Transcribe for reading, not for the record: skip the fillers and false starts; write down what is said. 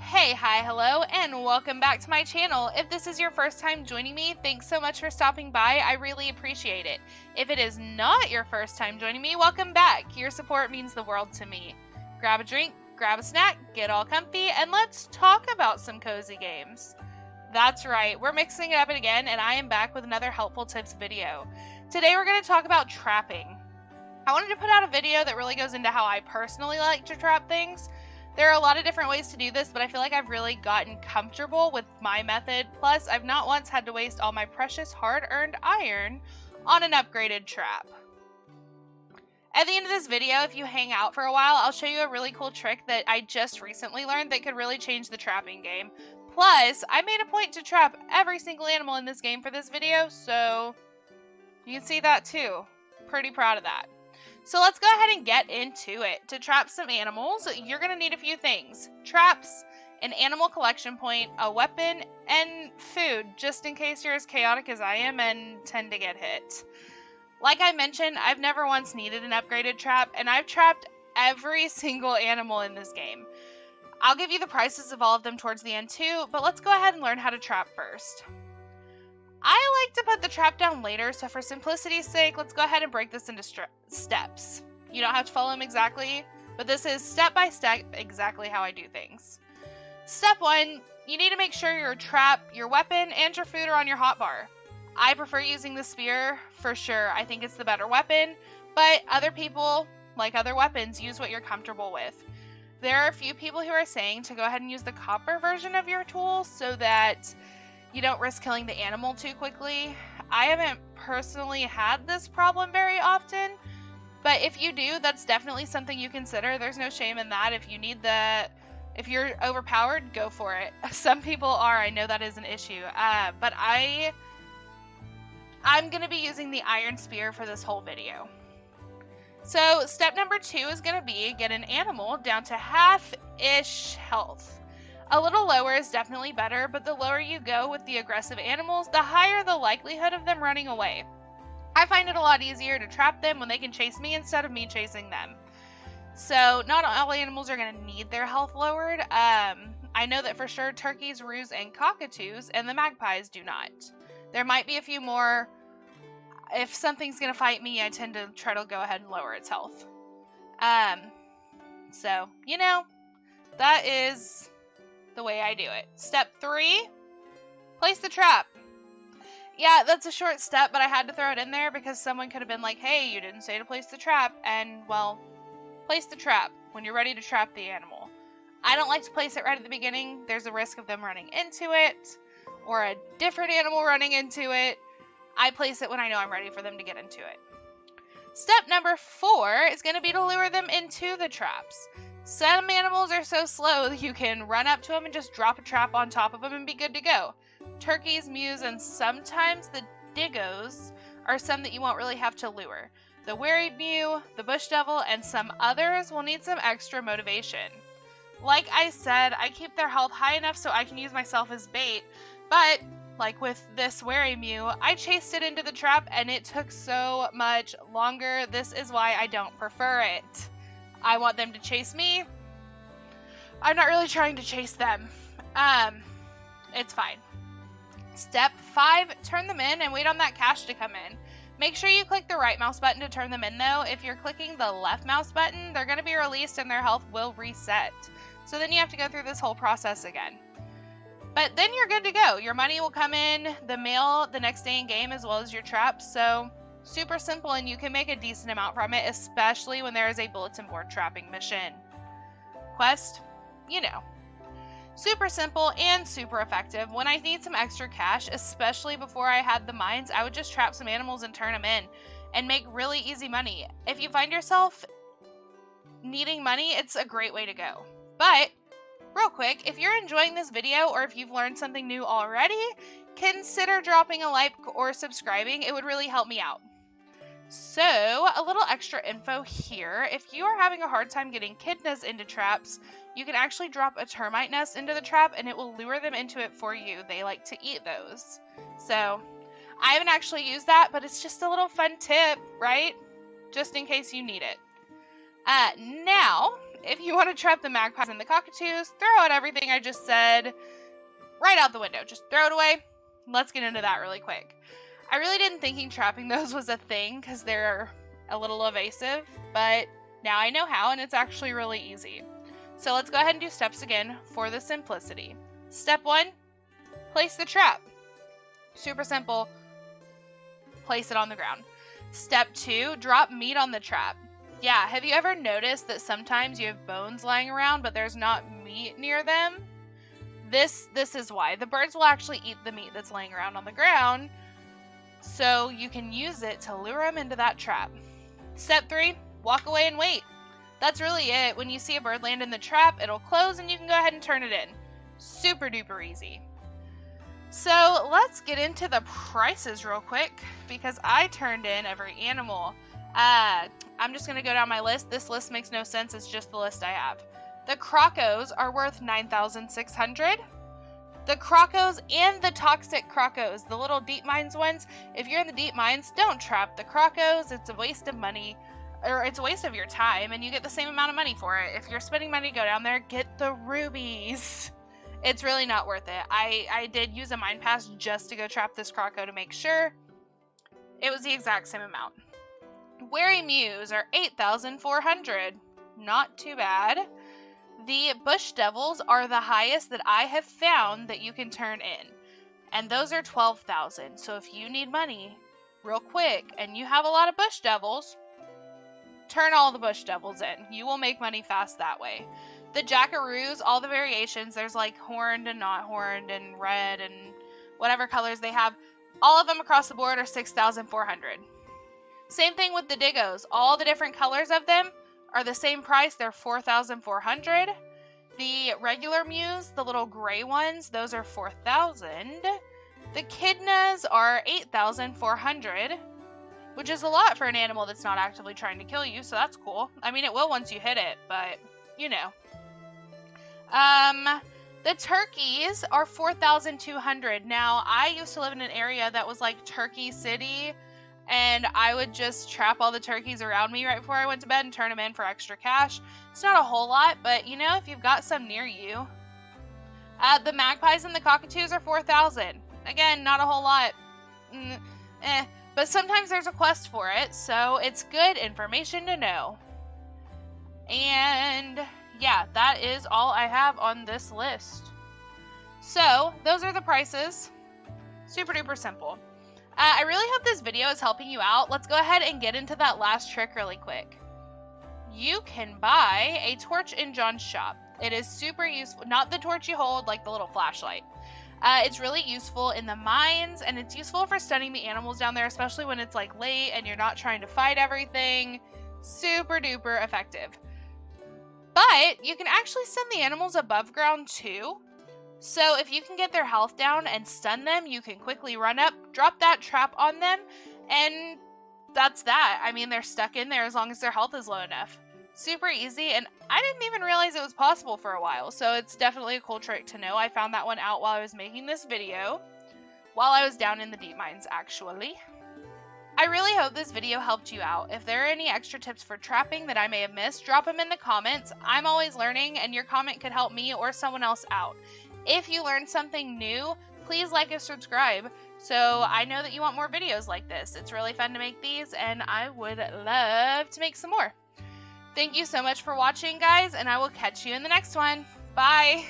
Hey, hi, hello, and welcome back to my channel. If this is your first time joining me, thanks so much for stopping by. I really appreciate it. If it is not your first time joining me, welcome back. Your support means the world to me. Grab a drink, grab a snack, get all comfy, and let's talk about some cozy games. That's right, we're mixing it up again, and I am back with another helpful tips video. Today we're going to talk about trapping. I wanted to put out a video that really goes into how I personally like to trap things. There are a lot of different ways to do this, but I feel like I've really gotten comfortable with my method. Plus, I've not once had to waste all my precious hard-earned iron on an upgraded trap. At the end of this video, if you hang out for a while, I'll show you a really cool trick that I just recently learned that could really change the trapping game. Plus, I made a point to trap every single animal in this game for this video, so you can see that too. Pretty proud of that. So let's go ahead and get into it. To trap some animals, you're going to need a few things. Traps, an animal collection point, a weapon, and food, just in case you're as chaotic as I am and tend to get hit. Like I mentioned, I've never once needed an upgraded trap, and I've trapped every single animal in this game. I'll give you the prices of all of them towards the end too, but let's go ahead and learn how to trap first. I like to put the trap down later, so for simplicity's sake, let's go ahead and break this into steps. You don't have to follow them exactly, but this is step by step exactly how I do things. Step 1, you need to make sure your trap, your weapon, and your food are on your hotbar. I prefer using the spear for sure. I think it's the better weapon, but other people, like other weapons, use what you're comfortable with. There are a few people who are saying to go ahead and use the copper version of your tool so that you don't risk killing the animal too quickly. I haven't personally had this problem very often, but if you do, that's definitely something you consider. There's no shame in that. If you're overpowered, go for it. Some people are. I know that is an issue, but I'm going to be using the iron spear for this whole video. So step number 2 is going to be get an animal down to half-ish health. A little lower is definitely better, but the lower you go with the aggressive animals, the higher the likelihood of them running away. I find it a lot easier to trap them when they can chase me instead of me chasing them. So not all animals are going to need their health lowered. I know that for sure turkeys, roos, and cockatoos and the magpies do not. There might be a few more. If something's going to fight me, I tend to try to go ahead and lower its health. So, you know, that is the way I do it. Step 3, place the trap. Yeah, that's a short step, but I had to throw it in there because someone could have been like, hey, you didn't say to place the trap. And, well, place the trap when you're ready to trap the animal. I don't like to place it right at the beginning. There's a risk of them running into it or a different animal running into it. I place it when I know I'm ready for them to get into it. Step number 4 is going to be to lure them into the traps. Some animals are so slow that you can run up to them and just drop a trap on top of them and be good to go. Turkeys, mews, and sometimes the diggos are some that you won't really have to lure. The wary mew, the bush devil, and some others will need some extra motivation. Like I said, I keep their health high enough so I can use myself as bait, but like with this wary mew, I chased it into the trap and it took so much longer. This is why I don't prefer it. I want them to chase me. I'm not really trying to chase them. It's fine. Step 5, turn them in and wait on that cash to come in. Make sure you click the right mouse button to turn them in though. If you're clicking the left mouse button, they're going to be released and their health will reset. So then you have to go through this whole process again. But then you're good to go. Your money will come in the mail the next day in game as well as your traps. So super simple, and you can make a decent amount from it, especially when there is a bulletin board trapping mission. Quest, you know. Super simple and super effective. When I need some extra cash, especially before I had the mines, I would just trap some animals and turn them in and make really easy money. If you find yourself needing money, it's a great way to go. But real quick, if you're enjoying this video or if you've learned something new already, consider dropping a like or subscribing. It would really help me out. So, a little extra info here. If you are having a hard time getting echidnas into traps, you can actually drop a termite nest into the trap and it will lure them into it for you. They like to eat those. So, I haven't actually used that, but it's just a little fun tip, right? Just in case you need it. Now, if you want to trap the magpies and the cockatoos, throw out everything I just said right out the window. Just throw it away. Let's get into that really quick. I really didn't think trapping those was a thing because they're a little evasive, but now I know how, and it's actually really easy. So let's go ahead and do steps again for the simplicity. Step 1, place the trap. Super simple. Place it on the ground. Step 2, drop meat on the trap. Yeah, have you ever noticed that sometimes you have bones lying around, but there's not meat near them? This is why. The birds will actually eat the meat that's laying around on the ground, so you can use it to lure them into that trap. Step 3, walk away and wait. That's really it. When you see a bird land in the trap, it'll close and you can go ahead and turn it in. Super duper easy. So let's get into the prices real quick because I turned in every animal. I'm just going to go down my list. This list makes no sense. It's just the list I have. The crocos are worth $9,600. The crocos and the toxic crocos, the little deep mines ones, if you're in the deep mines, don't trap the crocos. It's a waste of money, or it's a waste of your time, and you get the same amount of money for it. If you're spending money to go down there, get the rubies. It's really not worth it. I did use a mine pass just to go trap this croco to make sure. It was the exact same amount. Wary mews are $8,400. Not too bad. The bush devils are the highest that I have found that you can turn in, and those are $12,000. So if you need money real quick and you have a lot of bush devils, turn all the bush devils in. You will make money fast that way. The Jackaroos, all the variations, there's like horned and not horned and red and whatever colors they have, all of them across the board are $6,400. Same thing with the Diggos. All the different colors of them are the same price. They're $4,400. The regular mews, the little gray ones, those are $4,000. The Echidnas are $8,400, which is a lot for an animal that's not actively trying to kill you, so that's cool. I mean, it will once you hit it, but, you know. The turkeys are $4,200. Now, I used to live in an area that was like Turkey City, and I would just trap all the turkeys around me right before I went to bed and turn them in for extra cash. It's not a whole lot, but, you know, if you've got some near you. The magpies and the cockatoos are $4,000. Again, not a whole lot. But sometimes there's a quest for it, so it's good information to know. And yeah, that is all I have on this list. So those are the prices. Super duper simple. I really hope this video is helping you out. Let's go ahead and get into that last trick really quick. You can buy a torch in John's shop. It is super useful. Not the torch you hold, like the little flashlight. It's really useful in the mines, and it's useful for stunning the animals down there, especially when it's like late and you're not trying to fight everything. Super duper effective. But you can actually send the animals above ground too. So if you can get their health down and stun them, you can quickly run up, drop that trap on them, and that's that. I mean, they're stuck in there as long as their health is low enough. Super easy, and I didn't even realize it was possible for a while, so it's definitely a cool trick to know. I found that one out while I was making this video, while I was down in the deep mines, actually. I really hope this video helped you out. If there are any extra tips for trapping that I may have missed, drop them in the comments. I'm always learning, and your comment could help me or someone else out. If you learned something new, please like and subscribe so I know that you want more videos like this. It's really fun to make these, and I would love to make some more. Thank you so much for watching, guys, and I will catch you in the next one. Bye!